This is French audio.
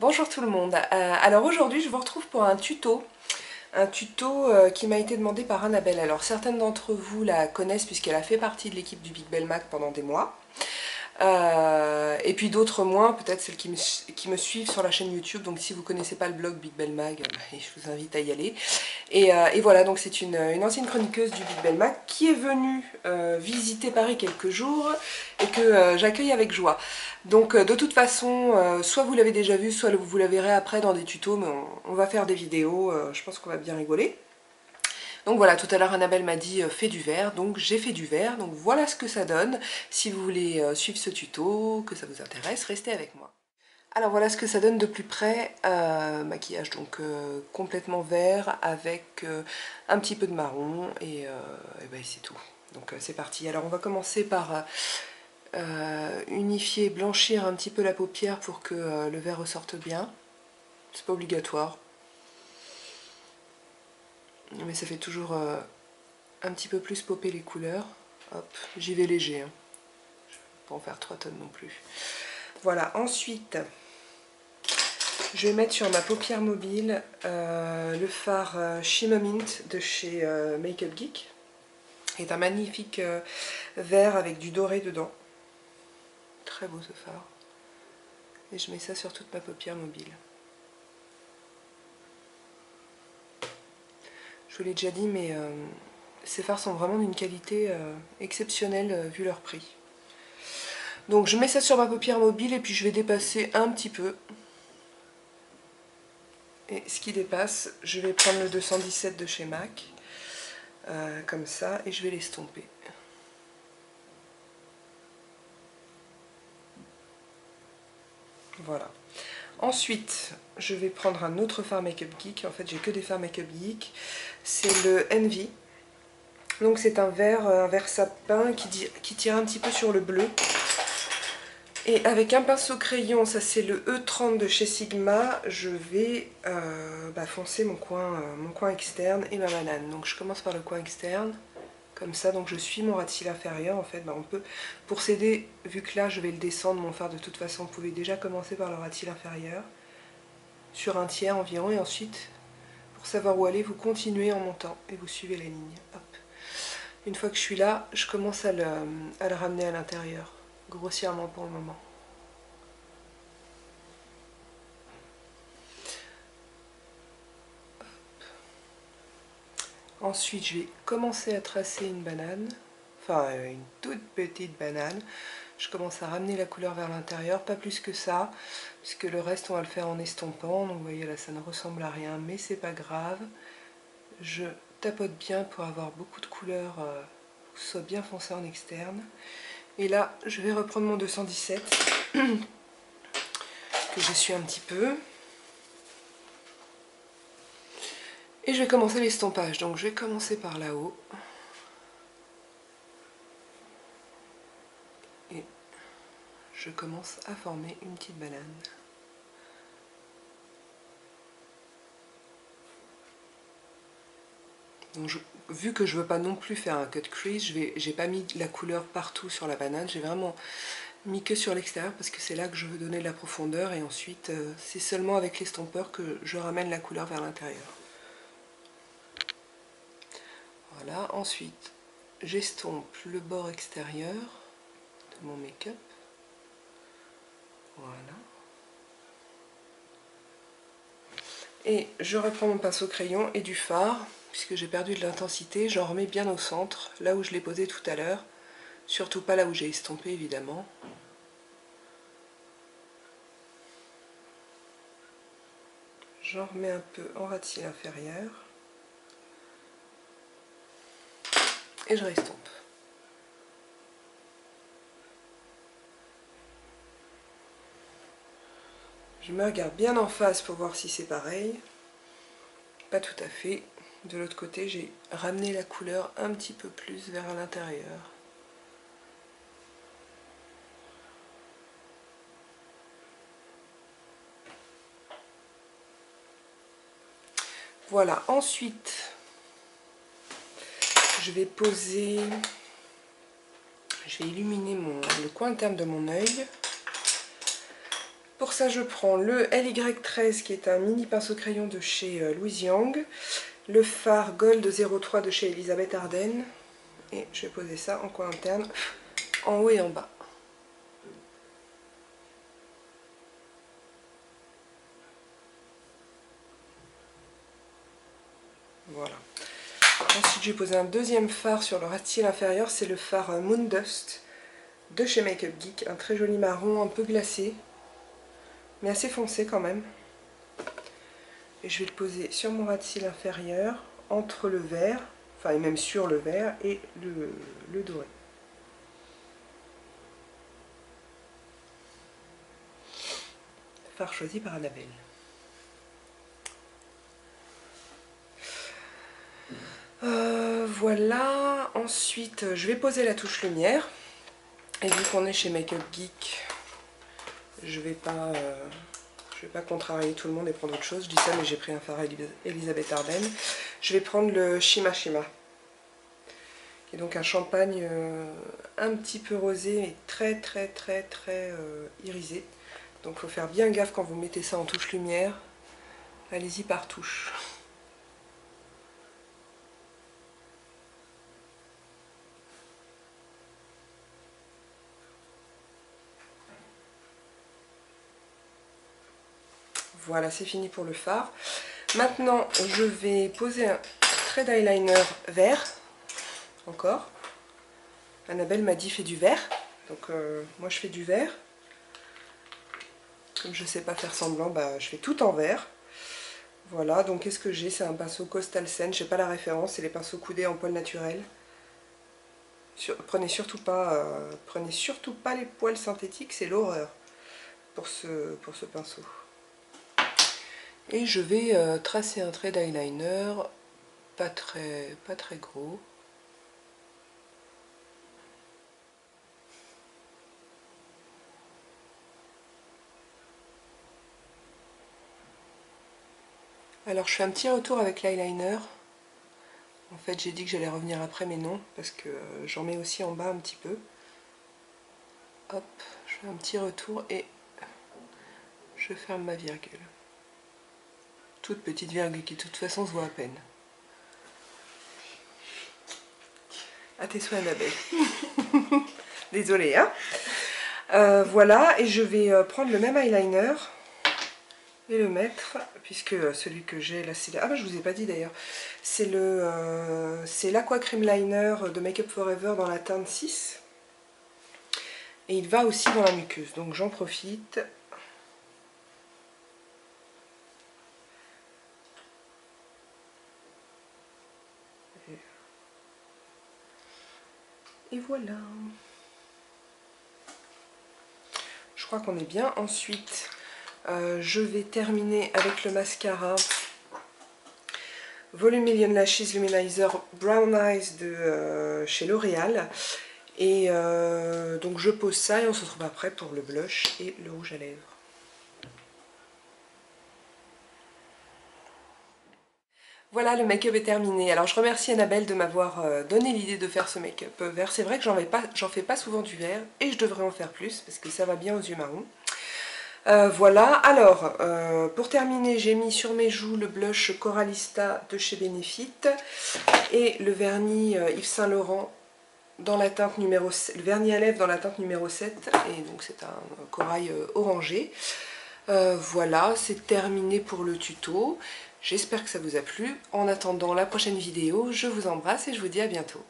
Bonjour tout le monde. Alors aujourd'hui je vous retrouve pour un tuto qui m'a été demandé par Annabelle. Alors certaines d'entre vous la connaissent puisqu'elle a fait partie de l'équipe du Big Bell Mac pendant des mois. Et puis d'autres moins, peut-être celles qui me suivent sur la chaîne YouTube. Donc si vous ne connaissez pas le blog Big Bell Mag, je vous invite à y aller. Et voilà, donc c'est une ancienne chroniqueuse du Big Bell Mag qui est venue visiter Paris quelques jours et que j'accueille avec joie. Donc de toute façon, soit vous l'avez déjà vu, soit vous la verrez après dans des tutos, mais on va faire des vidéos, je pense qu'on va bien rigoler. Donc voilà, tout à l'heure Annabelle m'a dit fais du verre, donc j'ai fait du verre, donc voilà ce que ça donne. Si vous voulez suivre ce tuto, que ça vous intéresse, restez avec moi. Alors voilà ce que ça donne de plus près, maquillage donc complètement vert avec un petit peu de marron et ben, c'est tout. Donc c'est parti. Alors on va commencer par unifier et blanchir un petit peu la paupière pour que le vert ressorte bien. C'est pas obligatoire, mais ça fait toujours un petit peu plus popper les couleurs. Hop, j'y vais léger, hein. Je vais pas en faire 3 tonnes non plus. Voilà, ensuite je vais mettre sur ma paupière mobile le fard Shimmer Mint de chez Make Up Geek. C'est un magnifique vert avec du doré dedans. Très beau ce fard. Et je mets ça sur toute ma paupière mobile. Je vous l'ai déjà dit, mais ces fards sont vraiment d'une qualité exceptionnelle vu leur prix. Donc je mets ça sur ma paupière mobile et puis je vais dépasser un petit peu. Et ce qui dépasse, je vais prendre le 217 de chez MAC, comme ça, et je vais l'estomper. Voilà. Ensuite, je vais prendre un autre fard Make Up Geek. En fait, j'ai que des fards Make Up Geek. C'est le Envy. Donc c'est un vert sapin qui tire un petit peu sur le bleu. Et avec un pinceau crayon, ça c'est le E30 de chez Sigma, je vais foncer mon coin externe et ma banane. Donc je commence par le coin externe, comme ça, donc je suis mon ras de cils inférieur. En fait, on peut, pour s'aider, vu que là je vais le descendre, mon fard de toute façon, vous pouvez déjà commencer par le ras de cils inférieur, sur un tiers environ, et ensuite, pour savoir où aller, vous continuez en montant et vous suivez la ligne. Hop. Une fois que je suis là, je commence à le ramener à l'intérieur, grossièrement pour le moment. Ensuite, je vais commencer à tracer une banane, enfin une toute petite banane. Je commence à ramener la couleur vers l'intérieur, pas plus que ça, puisque le reste on va le faire en estompant. Donc vous voyez là, ça ne ressemble à rien, mais c'est pas grave. Je tapote bien pour avoir beaucoup de couleurs, pour que ce soit bien foncé en externe. Et là, je vais reprendre mon 217, que j'essuie un petit peu. Et je vais commencer l'estompage. Donc je vais commencer par là-haut. Et je commence à former une petite banane. Donc vu que je ne veux pas non plus faire un cut crease, j'ai pas mis la couleur partout sur la banane, j'ai vraiment mis que sur l'extérieur parce que c'est là que je veux donner de la profondeur, et ensuite c'est seulement avec l'estompeur que je ramène la couleur vers l'intérieur. Voilà, ensuite j'estompe le bord extérieur de mon make-up. Voilà. Et je reprends mon pinceau crayon et du fard, puisque j'ai perdu de l'intensité, j'en remets bien au centre, là où je l'ai posé tout à l'heure. Surtout pas là où j'ai estompé évidemment. J'en remets un peu en ras de cils inférieur. Et je restompe. Je me regarde bien en face pour voir si c'est pareil. Pas tout à fait. De l'autre côté, j'ai ramené la couleur un petit peu plus vers l'intérieur. Voilà, ensuite, je vais illuminer le coin interne de mon œil. pour ça, je prends le LY13 qui est un mini pinceau crayon de chez Louise Yang, le fard Gold 03 de chez Elisabeth Arden, et je vais poser ça en coin interne, en haut et en bas. Voilà. Ensuite, je vais poser un deuxième fard sur le ras de cils inférieur, c'est le fard Moon Dust de chez Makeup Geek, un très joli marron, un peu glacé, mais assez foncé quand même. Et je vais le poser sur mon ras de cils inférieur, entre le vert, enfin et même sur le vert et le doré. Fard choisi par Annabelle. Voilà, ensuite je vais poser la touche lumière. Et vu qu'on est chez Makeup Geek, je vais pas contrarier tout le monde et prendre autre chose. Je dis ça, mais j'ai pris un fard Elisabeth Arden. Je vais prendre le Shima Shima, qui est donc un champagne un petit peu rosé et très irisé. Donc il faut faire bien gaffe quand vous mettez ça en touche lumière. Allez-y par touche. Voilà, c'est fini pour le fard. Maintenant, je vais poser un trait d'eyeliner vert, encore. Annabelle m'a dit fais du vert, donc moi je fais du vert. Comme je ne sais pas faire semblant, bah, je fais tout en vert. Voilà, donc qu'est-ce que j'ai? C'est un pinceau Coastal Scent, je n'ai pas la référence, c'est les pinceaux coudés en poils naturels. Prenez surtout pas les poils synthétiques, c'est l'horreur pour ce pinceau. Et je vais tracer un trait d'eyeliner, pas très gros. Alors je fais un petit retour avec l'eyeliner. En fait j'ai dit que j'allais revenir après, mais non, parce que j'en mets aussi en bas un petit peu. Hop, je fais un petit retour et je ferme ma virgule. Toute petite virgule qui de toute façon se voit à peine. À tes souhaits, Annabelle. Désolée, hein. Voilà, et je vais prendre le même eyeliner et le mettre, puisque celui que j'ai là, c'est... Ah bah je vous ai pas dit d'ailleurs, c'est l'Aqua Cream Liner de Make Up For Ever dans la teinte 6. Et il va aussi dans la muqueuse, donc j'en profite. Et voilà. Je crois qu'on est bien. Ensuite, je vais terminer avec le mascara Volume Million Lashes Luminizer Brown Eyes de chez L'Oréal. Et donc je pose ça et on se retrouve après pour le blush et le rouge à lèvres. Voilà, le make-up est terminé. Alors je remercie Annabelle de m'avoir donné l'idée de faire ce make-up vert. C'est vrai que j'en fais pas souvent du vert et je devrais en faire plus parce que ça va bien aux yeux marrons. Voilà, alors pour terminer, j'ai mis sur mes joues le blush Coralista de chez Benefit et le vernis Yves Saint Laurent dans la teinte numéro 7, le vernis à lèvres dans la teinte numéro 7, et donc c'est un corail orangé. Voilà, c'est terminé pour le tuto. J'espère que ça vous a plu. En attendant la prochaine vidéo, je vous embrasse et je vous dis à bientôt.